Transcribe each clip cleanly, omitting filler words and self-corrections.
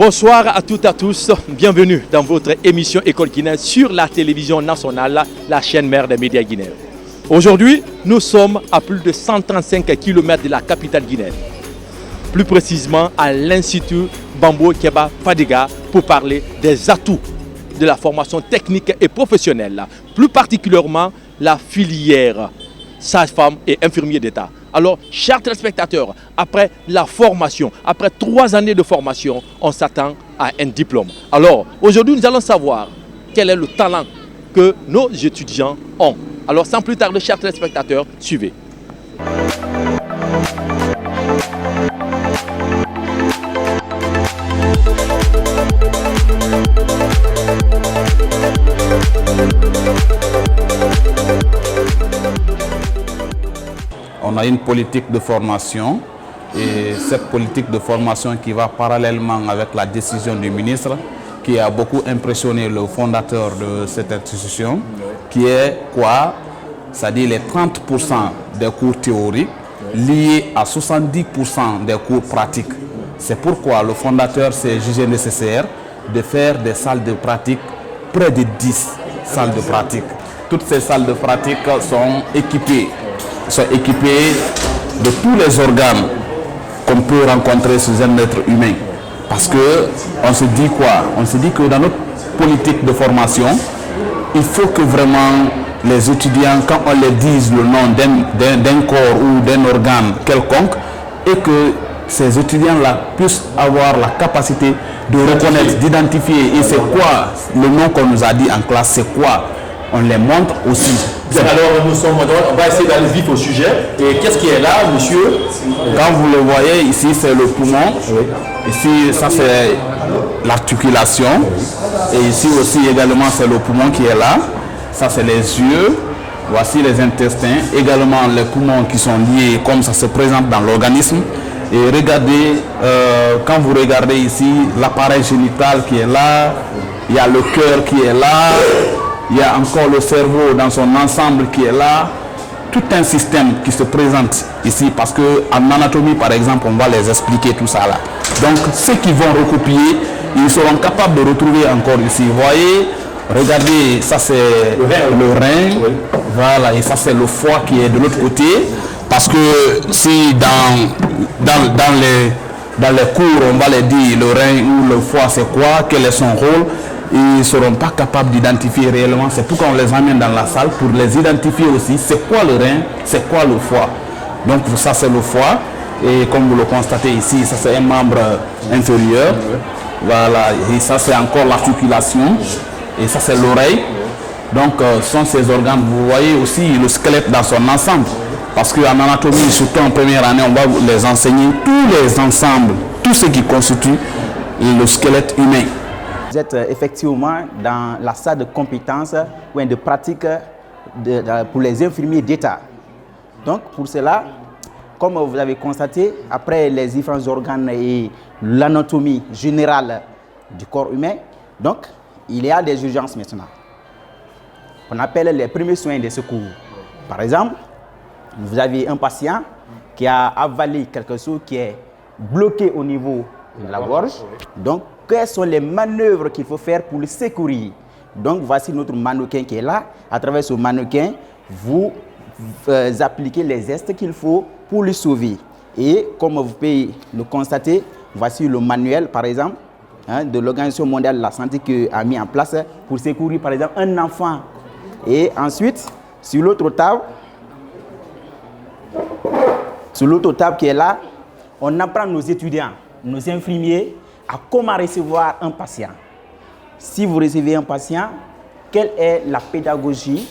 Bonsoir à toutes et à tous, bienvenue dans votre émission École Guinée sur la télévision nationale, la chaîne mère des médias guinéens. Aujourd'hui, nous sommes à plus de 135 km de la capitale guinéenne, plus précisément à l'Institut Bambo Keba Fadiga pour parler des atouts de la formation technique et professionnelle, plus particulièrement la filière sage-femme et infirmier d'État. Alors, chers téléspectateurs, après la formation, après 3 années de formation, on s'attend à un diplôme. Alors, aujourd'hui, nous allons savoir quel est le talent que nos étudiants ont. Alors, sans plus tarder, chers téléspectateurs, suivez. On a une politique de formation et cette politique de formation qui va parallèlement avec la décision du ministre qui a beaucoup impressionné le fondateur de cette institution, qui est quoi? C'est-à-dire les 30% des cours théoriques liés à 70% des cours pratiques. C'est pourquoi le fondateur s'est jugé nécessaire de faire des salles de pratique, près de 10 salles de pratique. Toutes ces salles de pratique sont équipées de tous les organes qu'on peut rencontrer sous un être humain. Parce que on se dit quoi? On se dit que dans notre politique de formation, il faut que vraiment les étudiants, quand on leur dise le nom d'un corps ou d'un organe quelconque, et que ces étudiants-là puissent avoir la capacité de reconnaître, d'identifier, et c'est quoi le nom qu'on nous a dit en classe, c'est quoi? On les montre aussi. Bien, alors on va essayer d'aller vite au sujet. Et qu'est-ce qui est là, monsieur? Quand vous le voyez, ici c'est le poumon. Oui. Ici, ça c'est l'articulation. Oui. Et ici aussi également c'est le poumon qui est là. Ça c'est les yeux. Voici les intestins. Également les poumons qui sont liés comme ça se présente dans l'organisme. Et regardez, quand vous regardez ici, l'appareil génital qui est là. Il y a le cœur qui est là. Il y a encore le cerveau dans son ensemble qui est là. Tout un système qui se présente ici parce qu'en anatomie, par exemple, on va les expliquer tout ça là. Donc, ceux qui vont recopier, ils seront capables de retrouver encore ici. Vous voyez, regardez, ça c'est le rein. Oui. Voilà, et ça c'est le foie qui est de l'autre côté. Parce que si dans les cours, on va les dire le rein ou le foie c'est quoi, quel est son rôle, ils ne seront pas capables d'identifier réellement. C'est pourquoi on les amène dans la salle pour les identifier aussi. C'est quoi le rein, c'est quoi le foie. Donc ça c'est le foie. Et comme vous le constatez ici, ça c'est un membre inférieur. Voilà, et ça c'est encore l'articulation. Et ça c'est l'oreille. Donc ce sont ces organes. Vous voyez aussi le squelette dans son ensemble. Parce qu'en anatomie, surtout en première année, on va les enseigner tous les ensembles, tout ce qui constitue le squelette humain. Vous êtes effectivement dans la salle de compétences ou de pratique pour les infirmiers d'État. Donc pour cela, comme vous avez constaté, après les différents organes et l'anatomie générale du corps humain, donc il y a des urgences maintenant. On appelle les premiers soins de secours. Par exemple, vous avez un patient qui a avalé quelque chose qui est bloqué au niveau de la gorge. Donc, quelles sont les manœuvres qu'il faut faire pour le secourir? Donc, voici notre mannequin qui est là. À travers ce mannequin, vous appliquez les gestes qu'il faut pour le sauver. Et comme vous pouvez le constater, voici le manuel, par exemple, de l'Organisation mondiale de la santé qui a mis en place pour secourir, par exemple, un enfant. Et ensuite, sur l'autre table qui est là, on apprend nos étudiants, nos infirmiers, à comment recevoir un patient. Si vous recevez un patient, quelle est la pédagogie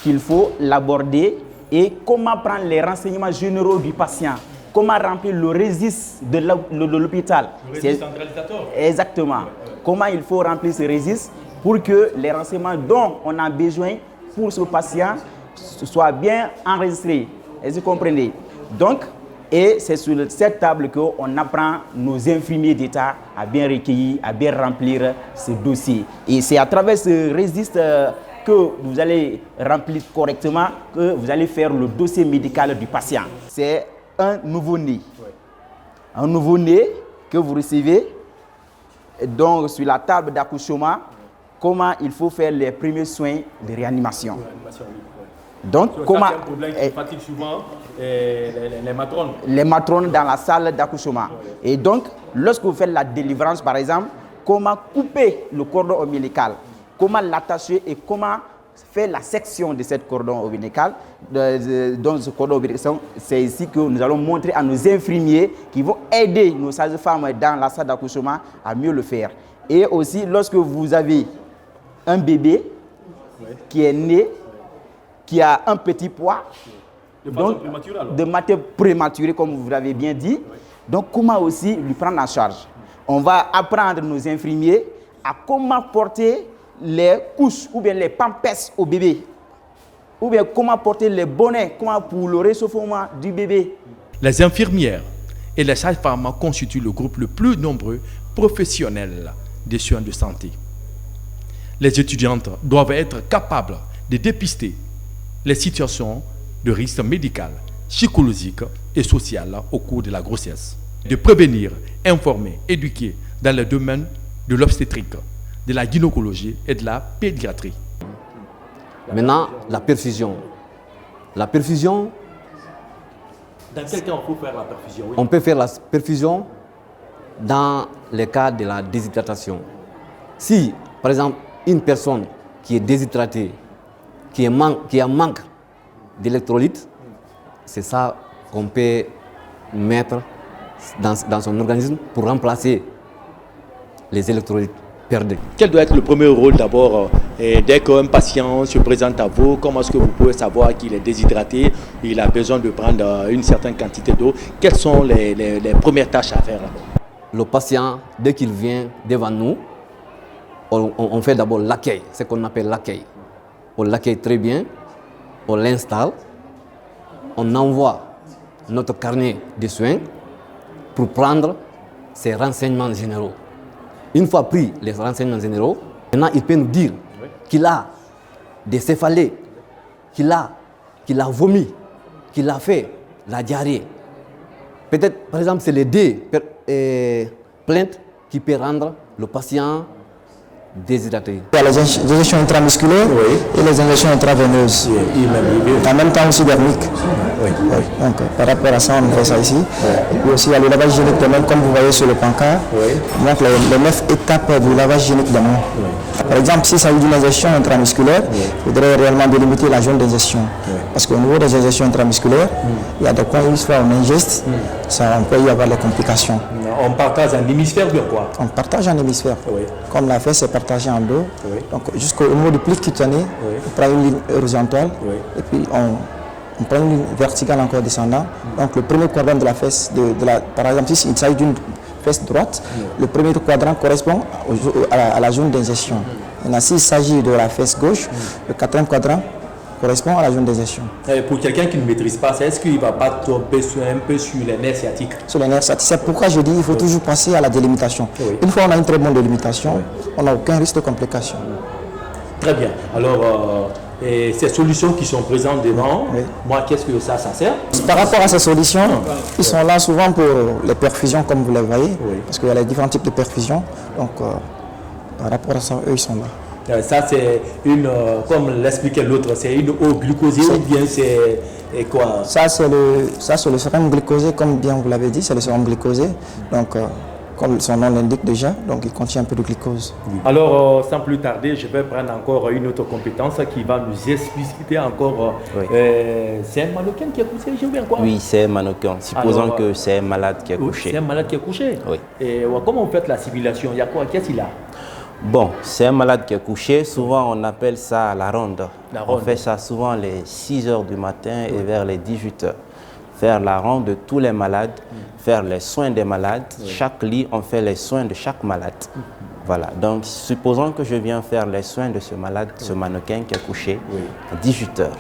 qu'il faut l'aborder et comment prendre les renseignements généraux du patient, comment remplir le registre de l'hôpital. Le registre centralisateur. Exactement. Comment il faut remplir ce registre pour que les renseignements dont on a besoin pour ce patient soient bien enregistrés. Est-ce que vous comprenez? Donc, et c'est sur cette table qu'on apprend nos infirmiers d'État à bien recueillir, à bien remplir ce dossier. Et c'est à travers ce registre que vous allez remplir correctement que vous allez faire le dossier médical du patient. C'est un nouveau-né. Un nouveau-né que vous recevez donc sur la table d'accouchement, comment il faut faire les premiers soins de réanimation. Donc, comment c'est un problème qui fatigue souvent les matrones. Les matrones dans la salle d'accouchement. Et donc, lorsque vous faites la délivrance, par exemple, comment couper le cordon ombilical, comment l'attacher et comment faire la section de cette cordon ombilical. Dans ce cordon ombilical, c'est ici que nous allons montrer à nos infirmiers qui vont aider nos sages-femmes dans la salle d'accouchement à mieux le faire. Et aussi, lorsque vous avez un bébé qui est né, qui a un petit poids, de matière prématurée, comme vous l'avez bien dit. Donc, comment aussi lui prendre en charge? On va apprendre nos infirmiers à comment porter les couches ou bien les pampers au bébé, ou bien comment porter les bonnets, comment pour le réchauffement du bébé. Les infirmières et les sages-femmes constituent le groupe le plus nombreux professionnel des soins de santé. Les étudiantes doivent être capables de dépister les situations de risque médical, psychologique et social au cours de la grossesse, de prévenir, informer, éduquer dans le domaine de l'obstétrique, de la gynécologie et de la pédiatrie. Maintenant, la perfusion. La perfusion, Dans quel cas on peut faire la perfusion? on peut faire la perfusion dans le cas de la déshydratation. Si, par exemple, une personne qui est déshydratée, qui a manque d'électrolytes, c'est ça qu'on peut mettre dans son organisme pour remplacer les électrolytes perdus. Quel doit être le premier rôle d'abord dès qu'un patient se présente à vous? Comment est-ce que vous pouvez savoir qu'il est déshydraté, il a besoin de prendre une certaine quantité d'eau? Quelles sont les premières tâches à faire? Le patient, dès qu'il vient devant nous, on fait d'abord l'accueil, ce qu'on appelle l'accueil. On l'accueille très bien, on l'installe, on envoie notre carnet de soins pour prendre ses renseignements généraux. Une fois pris les renseignements généraux, maintenant il peut nous dire qu'il a des céphalées, qu'il a vomi, qu'il a fait la diarrhée. Peut-être, par exemple, c'est les deux plaintes qui peuvent rendre le patient déshydraté. Il y a les injections intramusculaires et les injections intraveineuses. En même temps aussi dermique. Donc, par rapport à ça, on fait ça ici. Et puis aussi, il y a le lavage hygiénique des mains, comme vous voyez sur le pancart. Donc, les 9 étapes du lavage hygiénique des mains. Par exemple, si ça s'agit d'une injection intramusculaire, il faudrait réellement délimiter la zone d'injection. Parce qu'au niveau des injections intramusculaires, il y a des coins où une fois on ingeste, ça peut y avoir des complications. On partage un hémisphère bien quoi? On partage un hémisphère. Comme la fesse est partagée en deux. Donc jusqu'au niveau du pli cutané, on prend une ligne horizontale et puis on prend une ligne verticale encore descendant. Donc le premier quadrant de la fesse, par exemple si il s'agit d'une fesse droite, le premier quadrant correspond à la zone d'injection. Maintenant s'il s'agit de la fesse gauche, le quatrième quadrant correspond à la zone d'injection. Pour quelqu'un qui ne maîtrise pas, est-ce qu'il ne va pas tomber un peu sur les nerfs sciatiques? Sur les nerfs sciatiques. C'est pourquoi je dis qu'il faut toujours penser à la délimitation. Une fois on a une très bonne délimitation, on n'a aucun risque de complication. Très bien. Alors, ces solutions qui sont présentes devant, moi, qu'est-ce que ça sert? Par rapport à ces solutions, ils sont là souvent pour les perfusions, comme vous les voyez, parce qu'il y a les différents types de perfusions. Donc, par rapport à ça, eux, ils sont là. Ça, c'est une, comme l'expliquait l'autre, c'est une eau glucosée ou bien c'est quoi? Ça, c'est le sérum glucosé, comme bien vous l'avez dit, c'est le sérum glucosé. Donc, comme son nom l'indique déjà, donc il contient un peu de glucose. Alors, sans plus tarder, je vais prendre encore une autre compétence qui va nous expliciter encore. C'est un mannequin qui est couché, je viens quoi? Oui, c'est un mannequin. Supposons que c'est un malade qui est couché. C'est un malade qui est couché? Oui. Et comment vous faites la simulation? Il y a quoi? Qu'est-ce qu'il a? Bon, c'est un malade qui est couché. Souvent, on appelle ça la ronde. On fait ça souvent les 6 heures du matin et vers les 18 heures. Faire la ronde de tous les malades, faire les soins des malades. Chaque lit, on fait les soins de chaque malade. Voilà. Donc, supposons que je viens faire les soins de ce malade, ce mannequin qui est couché à 18 heures.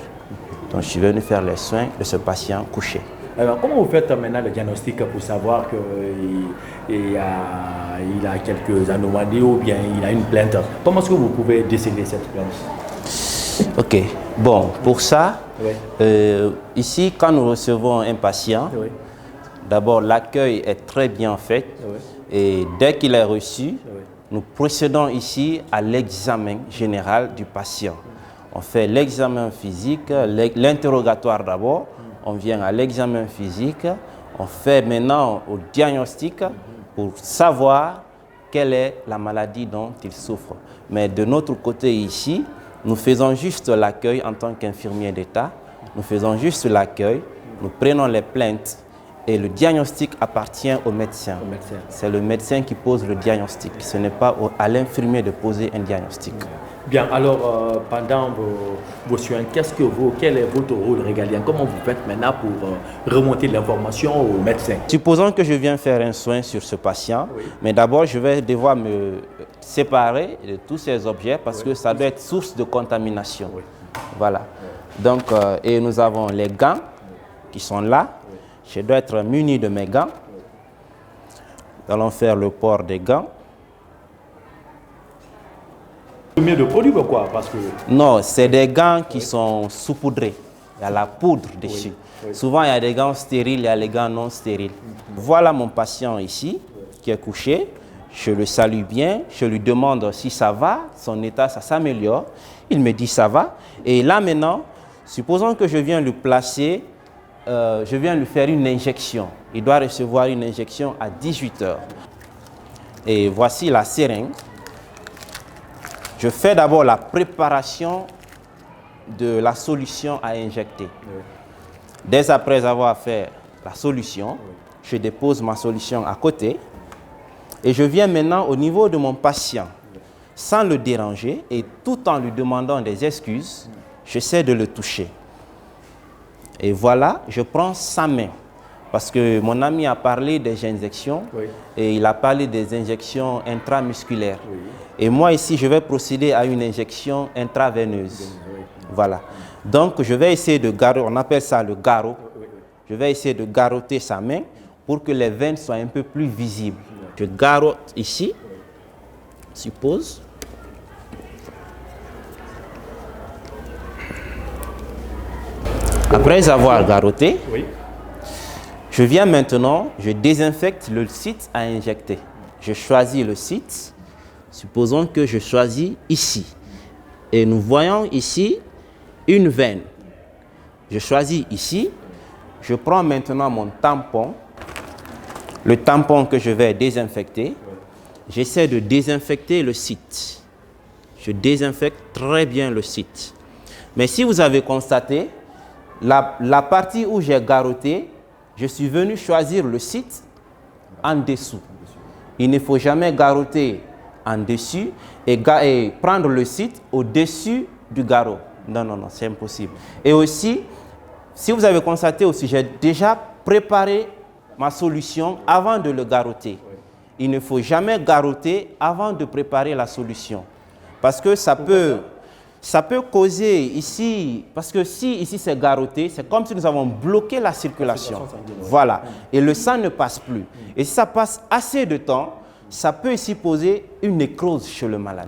Donc, je suis venu faire les soins de ce patient couché. Alors, comment vous faites maintenant le diagnostic pour savoir qu'il a quelques anomalies ou bien il a une plainte? Comment est-ce que vous pouvez déceler cette plainte? Ok. Bon, pour ça, ici, quand nous recevons un patient, D'abord, l'accueil est très bien fait. Et dès qu'il est reçu, nous procédons ici à l'examen général du patient. On fait l'examen physique, l'interrogatoire d'abord. On vient à l'examen physique. On fait maintenant au diagnostic pour savoir quelle est la maladie dont il souffre. Mais de notre côté ici, nous faisons juste l'accueil en tant qu'infirmier d'État. Nous faisons juste l'accueil, nous prenons les plaintes et le diagnostic appartient au médecin. C'est le médecin qui pose le diagnostic. Ce n'est pas à l'infirmier de poser un diagnostic. Bien, alors pendant vos soins, quel est votre rôle régalien? Comment vous faites maintenant pour remonter l'information au médecin? Supposons que je viens faire un soin sur ce patient, mais d'abord je vais devoir me séparer de tous ces objets parce que ça doit être source de contamination. Voilà. Donc, et nous avons les gants qui sont là. Je dois être muni de mes gants. Nous allons faire le port des gants. Combien de produits ou quoi? Parce que... Non, c'est des gants qui sont saupoudrés. Il y a la poudre dessus. Souvent, il y a des gants stériles, il y a les gants non stériles. Voilà mon patient ici qui est couché. Je le salue bien. Je lui demande si ça va, son état, ça s'améliore. Il me dit ça va. Et là maintenant, supposons que je viens le placer, je viens lui faire une injection. Il doit recevoir une injection à 18 heures. Et voici la seringue. Je fais d'abord la préparation de la solution à injecter. Dès après avoir fait la solution, je dépose ma solution à côté et je viens maintenant au niveau de mon patient sans le déranger et tout en lui demandant des excuses, j'essaie de le toucher. Et voilà, je prends sa main. Parce que mon ami a parlé des injections et il a parlé des injections intramusculaires. Et moi ici, je vais procéder à une injection intraveineuse. Voilà. Donc, je vais essayer de garroter, on appelle ça le garrot. Je vais essayer de garroter sa main pour que les veines soient un peu plus visibles. Je garrote ici, suppose. Après avoir garroté, je viens maintenant, je désinfecte le site à injecter. Je choisis le site. Supposons que je choisis ici. Et nous voyons ici une veine. Je choisis ici. Je prends maintenant mon tampon. Le tampon que je vais désinfecter. J'essaie de désinfecter le site. Je désinfecte très bien le site. Mais si vous avez constaté, la partie où j'ai garroté, je suis venu choisir le site en dessous. Il ne faut jamais garroter en dessus et prendre le site au-dessus du garrot. Non, non, non, c'est impossible. Et aussi, si vous avez constaté aussi, j'ai déjà préparé ma solution avant de le garroter. Il ne faut jamais garroter avant de préparer la solution. Parce que ça peut causer ici, parce que si ici c'est garrotté, c'est comme si nous avons bloqué la circulation. Voilà. Et le sang ne passe plus. Et si ça passe assez de temps, ça peut ici poser une nécrose chez le malade.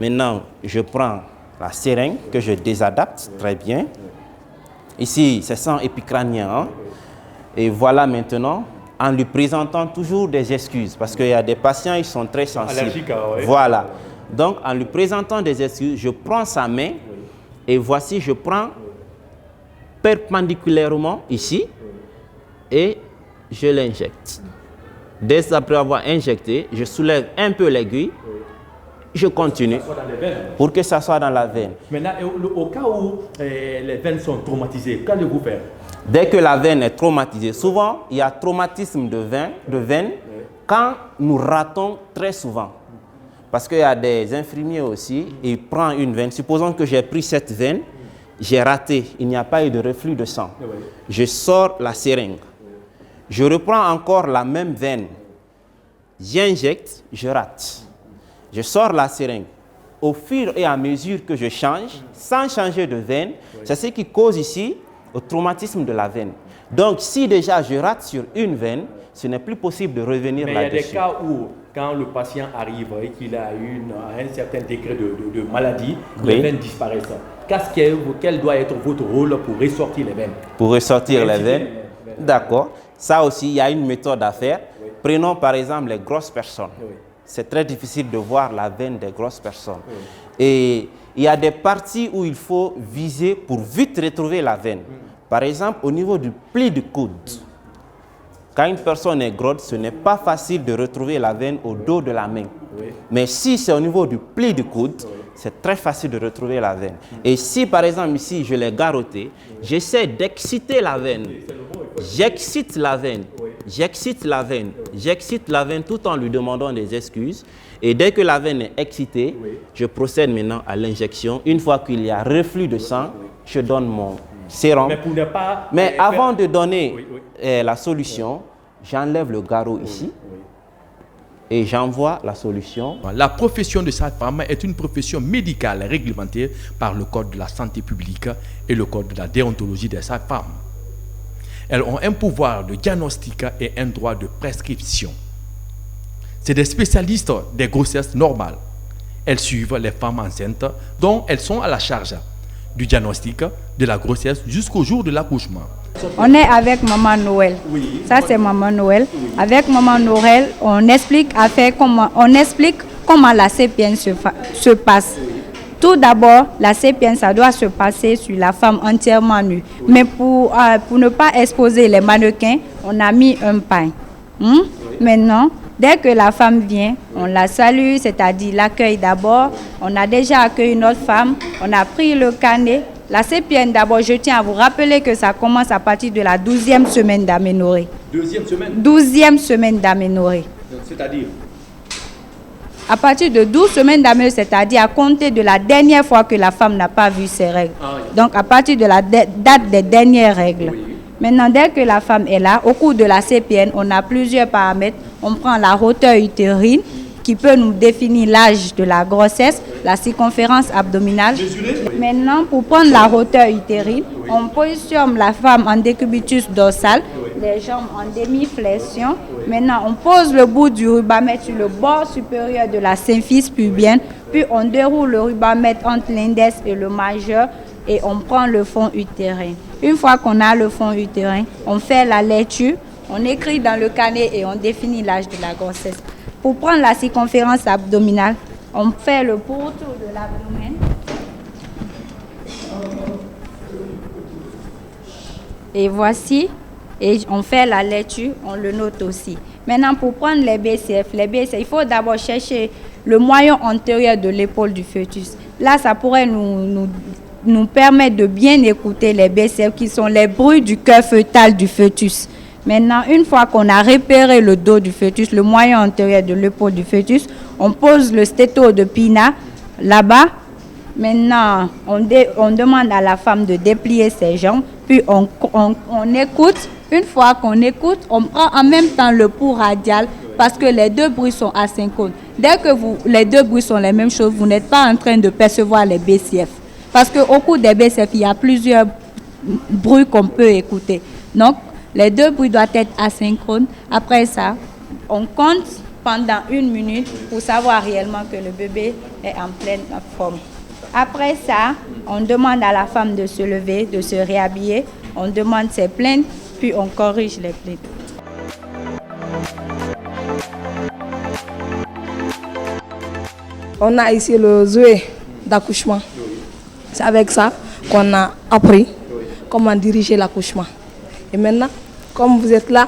Maintenant, je prends la seringue que je désadapte très bien. Ici, c'est sang épicrânien. Hein? Et voilà maintenant, en lui présentant toujours des excuses, parce qu'il y a des patients, ils sont très sensibles. Allergiques, Voilà. Donc, en lui présentant des excuses, je prends sa main et voici, je prends perpendiculairement ici et je l'injecte. Dès après avoir injecté, je soulève un peu l'aiguille, je continue pour que ça soit dans la veine. Maintenant, au cas où les veines sont traumatisées, qu'allez-vous faire? Dès que la veine est traumatisée, souvent il y a traumatisme de veine quand nous ratons très souvent. Parce qu'il y a des infirmiers aussi, ils prennent une veine. Supposons que j'ai pris cette veine, j'ai raté, il n'y a pas eu de reflux de sang. Je sors la seringue. Je reprends encore la même veine. J'injecte, je rate. Je sors la seringue. Au fur et à mesure que je change, sans changer de veine, c'est ce qui cause ici le traumatisme de la veine. Donc, si déjà je rate sur une veine, ce n'est plus possible de revenir là-dessus. Mais il y a des cas où, quand le patient arrive et qu'il a un certain degré de maladie, les veines disparaissent. Quel doit être votre rôle pour ressortir les veines? Pour ressortir les veines, d'accord. Ça aussi, il y a une méthode à faire. Prenons par exemple les grosses personnes. C'est très difficile de voir la veine des grosses personnes. Et il y a des parties où il faut viser pour vite retrouver la veine. Par exemple, au niveau du pli du coude. Quand une personne est grosse, ce n'est pas facile de retrouver la veine au dos de la main. Mais si c'est au niveau du pli du coude, c'est très facile de retrouver la veine. Et si par exemple ici, je l'ai garrotté, j'essaie d'exciter la veine. J'excite la veine, j'excite la veine, j'excite la veine tout en lui demandant des excuses. Et dès que la veine est excitée, je procède maintenant à l'injection. Une fois qu'il y a reflux de sang, je donne mon sérum. Mais avant de donner la solution, j'enlève le garrot ici et j'envoie la solution. La profession de sage-femme est une profession médicale réglementée par le Code de la santé publique et le Code de la déontologie des sages-femmes. Elles ont un pouvoir de diagnostic et un droit de prescription. C'est des spécialistes des grossesses normales. Elles suivent les femmes enceintes dont elles sont à la charge du diagnostic de la grossesse jusqu'au jour de l'accouchement. On est avec Maman Noël. Ça, c'est Maman Noël. Avec Maman Noël, on explique comment la CPN se passe. Tout d'abord, la CPN, ça doit se passer sur la femme entièrement nue. Mais pour ne pas exposer les mannequins, on a mis un pain. Maintenant, dès que la femme vient, on la salue, c'est-à-dire l'accueil d'abord. On a déjà accueilli notre femme, on a pris le carnet. La CPN d'abord, je tiens à vous rappeler que ça commence à partir de la 12e semaine d'aménorrhée. 12e semaine 12e semaine d'aménorrhée. C'est-à-dire À partir de 12 semaines d'aménorrhée, c'est-à-dire à compter de la dernière fois que la femme n'a pas vu ses règles. Donc à partir de la date des dernières règles. Maintenant, dès que la femme est là, au cours de la CPN, on a plusieurs paramètres. On prend la hauteur utérine qui peut nous définir l'âge de la grossesse, la circonférence abdominale. Maintenant, pour prendre la hauteur utérine, on positionne la femme en décubitus dorsal, les jambes en demi-flexion. Maintenant, on pose le bout du rubamètre sur le bord supérieur de la symphyse pubienne, puis on déroule le rubamètre entre l'index et le majeur et on prend le fond utérin. Une fois qu'on a le fond utérin, on fait la lecture, on écrit dans le carnet et on définit l'âge de la grossesse. Pour prendre la circonférence abdominale, on fait le pourtour de l'abdomen. Et voici, et on fait la lecture, on le note aussi. Maintenant, pour prendre les BCF, il faut d'abord chercher le moyon antérieur de l'épaule du fœtus. Là, ça pourrait nous permettre de bien écouter les BCF qui sont les bruits du cœur fœtal du fœtus. Maintenant, une fois qu'on a repéré le dos du fœtus, le moyen antérieur de l'épaule du fœtus, on pose le stéto de Pina là-bas. Maintenant, on demande à la femme de déplier ses jambes, puis on écoute. Une fois qu'on écoute, on prend en même temps le pouls radial parce que les deux bruits sont asynchrones. Dès que les deux bruits sont les mêmes choses, vous n'êtes pas en train de percevoir les BCF. Parce qu'au cours des BCF, il y a plusieurs bruits qu'on peut écouter. Donc, les deux bruits doivent être asynchrones. Après ça, on compte pendant 1 minute pour savoir réellement que le bébé est en pleine forme. Après ça, on demande à la femme de se lever, de se réhabiller. On demande ses plaintes, puis on corrige les plaintes. On a ici le Zoé d'accouchement. C'est avec ça qu'on a appris comment diriger l'accouchement. Et maintenant, comme vous êtes là,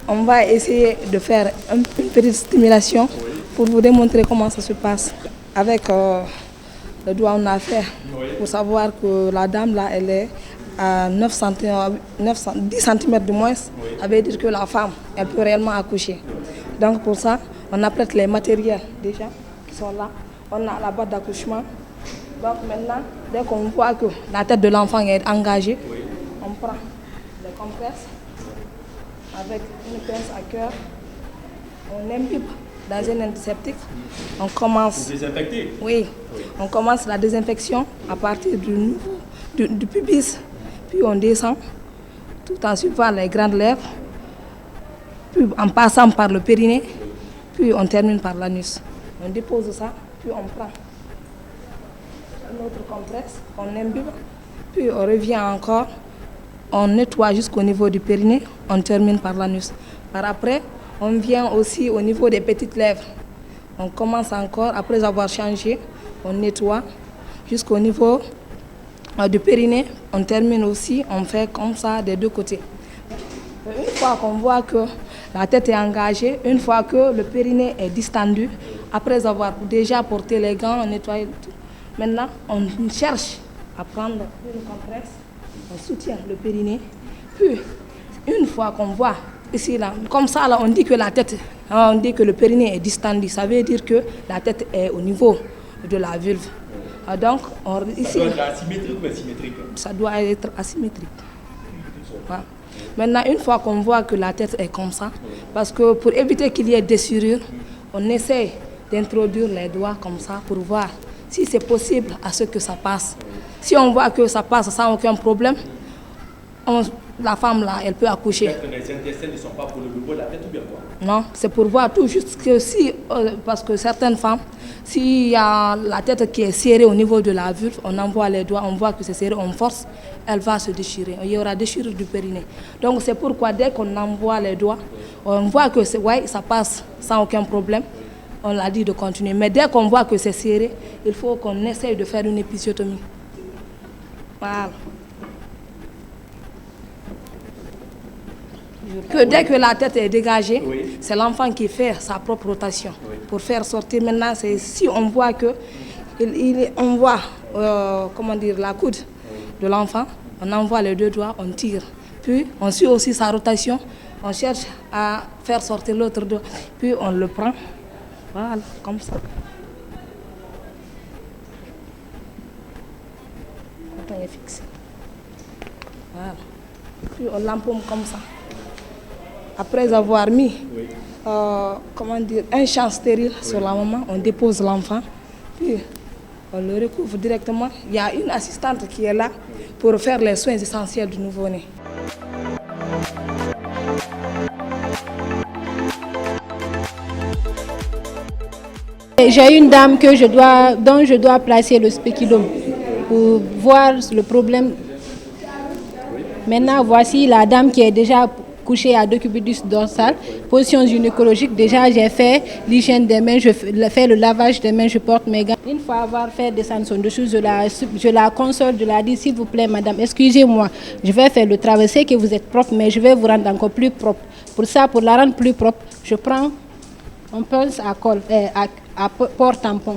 on va essayer de faire une petite stimulation pour vous démontrer comment ça se passe. Avec le doigt, on a fait pour savoir que la dame là, elle est à 10 cm de moins. Ça veut dire que la femme, elle peut réellement accoucher. Donc pour ça, on apprête les matériels déjà qui sont là. On a la boîte d'accouchement. Donc maintenant, dès qu'on voit que la tête de l'enfant est engagée, on prend les compresses avec une pince à cœur. On imbibe dans un antiseptique. On commence. Désinfecter? Oui. On commence la désinfection à partir du pubis. Puis on descend tout en suivant les grandes lèvres. Puis en passant par le périnée. Puis on termine par l'anus. On dépose ça. Puis on prend une autre compresse. On imbibe. Puis on revient encore. on nettoie jusqu'au niveau du périnée, on termine par l'anus. Par après, on vient aussi au niveau des petites lèvres. On commence encore, après avoir changé, on nettoie jusqu'au niveau du périnée. On termine aussi, on fait comme ça des deux côtés. Une fois qu'on voit que la tête est engagée, une fois que le périnée est distendu, après avoir déjà porté les gants, on nettoie tout. Maintenant, on cherche à prendre une compresse, on soutient le périnée. Puis, une fois qu'on voit ici, là, comme ça, là, on dit que la tête, on dit que le périnée est distendu. Ça veut dire que la tête est au niveau de la vulve. Donc, ici, ça doit être asymétrique ou asymétrique? Ça doit être asymétrique. Voilà. Maintenant, une fois qu'on voit que la tête est comme ça, parce que pour éviter qu'il y ait déchirure, on essaie d'introduire les doigts comme ça pour voir si c'est possible à ce que ça passe. Si on voit que ça passe sans aucun problème, la femme là, elle peut accoucher. Les intestins ne sont pas pour le niveau de la tête ou bien quoi? Non, c'est pour voir tout juste que si, parce que certaines femmes, s'il y a la tête qui est serrée au niveau de la vulve, on envoie les doigts, on voit que c'est serré, on force, elle va se déchirer. Il y aura déchirure du périnée. Donc c'est pourquoi dès qu'on envoie les doigts, on voit que ça passe sans aucun problème. On l'a dit de continuer. Mais dès qu'on voit que c'est serré, il faut qu'on essaye de faire une épisiotomie. Voilà. Que dès que la tête est dégagée, oui, c'est l'enfant qui fait sa propre rotation. Oui. Pour faire sortir maintenant, si on voit que on voit comment dire, la coude, oui, de l'enfant, on envoie les deux doigts, on tire. Puis on suit aussi sa rotation, on cherche à faire sortir l'autre doigt. Puis on le prend, voilà, comme ça. Quand on est fixé. Voilà. Puis on l'empaume comme ça. Après avoir mis comment dire, un champ stérile, oui, sur la maman, on dépose l'enfant, puis on le recouvre directement. Il y a une assistante qui est là pour faire les soins essentiels du nouveau-né. J'ai une dame dont je dois placer le spéculum pour voir le problème. Maintenant, voici la dame qui est déjà couché à décubitus dorsal, position gynécologique. Déjà, j'ai fait l'hygiène des mains, je fais le lavage des mains, je porte mes gants. Une fois avoir fait descendre son dessous, je la console, je la dis, s'il vous plaît, madame, excusez-moi, je vais faire le travail, c'est que vous êtes propre, mais je vais vous rendre encore plus propre. Pour ça, pour la rendre plus propre, je prends, on pense à port-tampon.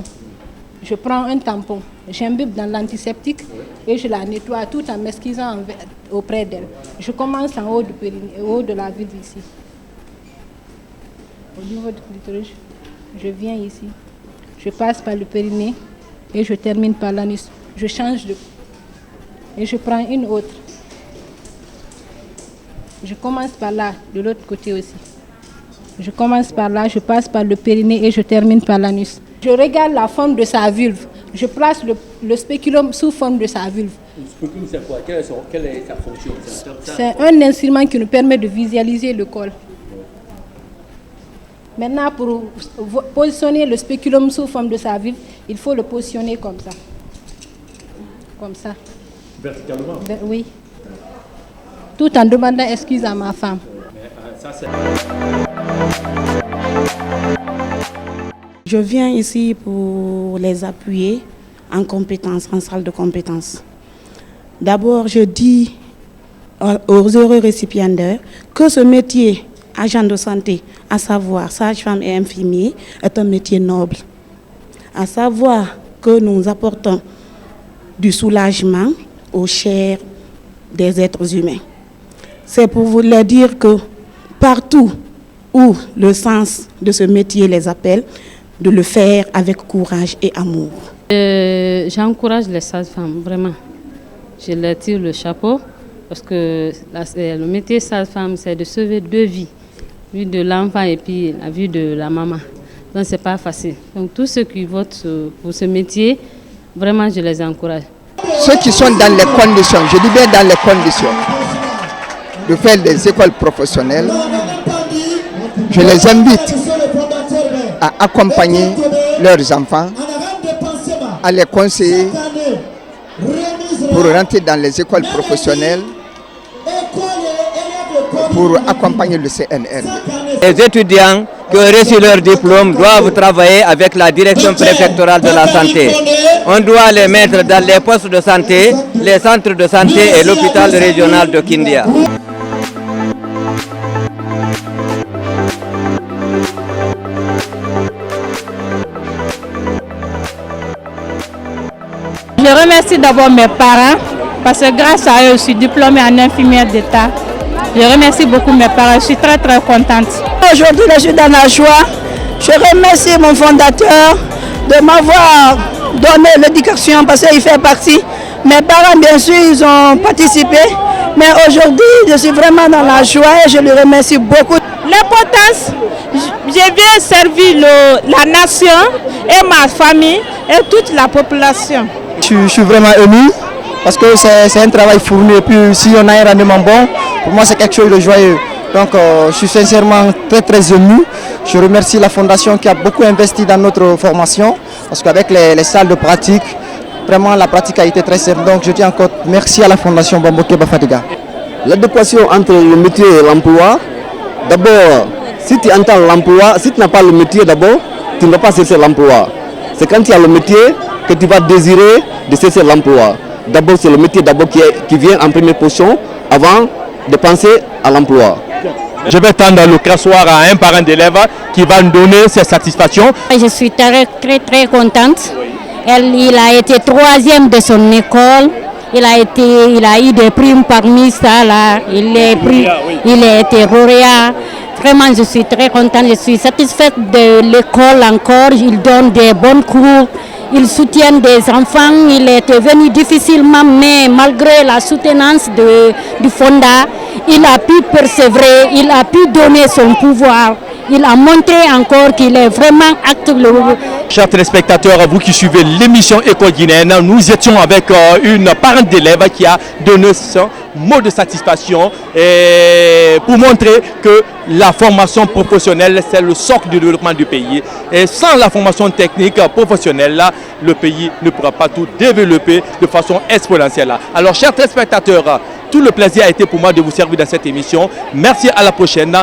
Je prends un tampon, j'imbibe dans l'antiseptique et je la nettoie tout en m'esquissant auprès d'elle. Je commence en haut du périnée, au haut de la vulve ici. Au niveau du clitoris, je viens ici. Je passe par le périnée et je termine par l'anus. Je change et je prends une autre. Je commence par là, de l'autre côté aussi. Je commence par là, je passe par le périnée et je termine par l'anus. Je regarde la forme de sa vulve. Je place le spéculum sous forme de sa vulve. Le spéculum, c'est quoi? Quelle est sa fonction? C'est un instrument qui nous permet de visualiser le col. Maintenant, pour positionner le spéculum sous forme de sa vulve, il faut le positionner comme ça. Comme ça. Verticalement? Oui. Tout en demandant excuse à ma femme. Ça, c'est... Je viens ici pour les appuyer en compétences, en salle de compétences. D'abord, je dis aux heureux récipiendaires que ce métier, agent de santé, à savoir sage-femme et infirmier, est un métier noble. À savoir que nous apportons du soulagement aux chairs des êtres humains. C'est pour vous le dire que partout où le sens de ce métier les appelle, de le faire avec courage et amour. J'encourage les sages-femmes, vraiment. Je leur tire le chapeau parce que le métier sage-femme, c'est de sauver deux vies. La vie de l'enfant et puis la vie de la maman. Donc, ce n'est pas facile. Donc, tous ceux qui votent pour ce métier, vraiment, je les encourage. Ceux qui sont dans les conditions, je dis bien dans les conditions, de faire des écoles professionnelles, je les invite à accompagner leurs enfants, à les conseiller pour rentrer dans les écoles professionnelles pour accompagner le CNR. Les étudiants qui ont reçu leur diplôme doivent travailler avec la direction préfectorale de la santé. On doit les mettre dans les postes de santé, les centres de santé et l'hôpital régional de Kindia. Je remercie d'abord mes parents parce que grâce à eux, je suis diplômée en infirmière d'État. Je remercie beaucoup mes parents, je suis très contente. Aujourd'hui, je suis dans la joie. Je remercie mon fondateur de m'avoir donné l'éducation parce qu'il fait partie. Mes parents, bien sûr, ils ont participé. Mais aujourd'hui, je suis vraiment dans la joie et je les remercie beaucoup. L'importance, j'ai bien servi la nation et ma famille et toute la population. Je suis vraiment ému parce que c'est un travail fourni et puis si on a un rendement bon, pour moi c'est quelque chose de joyeux. Donc je suis sincèrement très ému. Je remercie la fondation qui a beaucoup investi dans notre formation parce qu'avec les salles de pratique, vraiment la pratique a été très simple. Donc je dis encore merci à la fondation Bamboké Bafadiga. L'adéquation entre le métier et l'emploi, d'abord si tu entends l'emploi, si tu n'as pas le métier d'abord, tu ne vas pas chercher l'emploi. C'est quand tu as le métier que tu vas désirer de chercher l'emploi. D'abord c'est le métier qui vient en première position avant de penser à l'emploi. Je vais tendre le crachoir à un parent d'élève qui va nous donner ses satisfactions. Je suis très contente. Il a été 3e de son école. Il a eu des primes parmi ça là. Il a été lauréat. Vraiment, je suis très contente. Je suis satisfaite de l'école encore. Il donne des bons cours. Il soutient des enfants. Il était venu difficilement, mais malgré la soutenance du Fonda, il a pu persévérer, il a pu donner son pouvoir. Il a montré encore qu'il est vraiment actif. Chers téléspectateurs, vous qui suivez l'émission École guinéenne, nous étions avec une parente d'élève qui a donné son mot de satisfaction et pour montrer que la formation professionnelle, c'est le socle du développement du pays. Et sans la formation technique professionnelle, le pays ne pourra pas tout développer de façon exponentielle. Alors, chers téléspectateurs, tout le plaisir a été pour moi de vous servir dans cette émission. Merci, à la prochaine.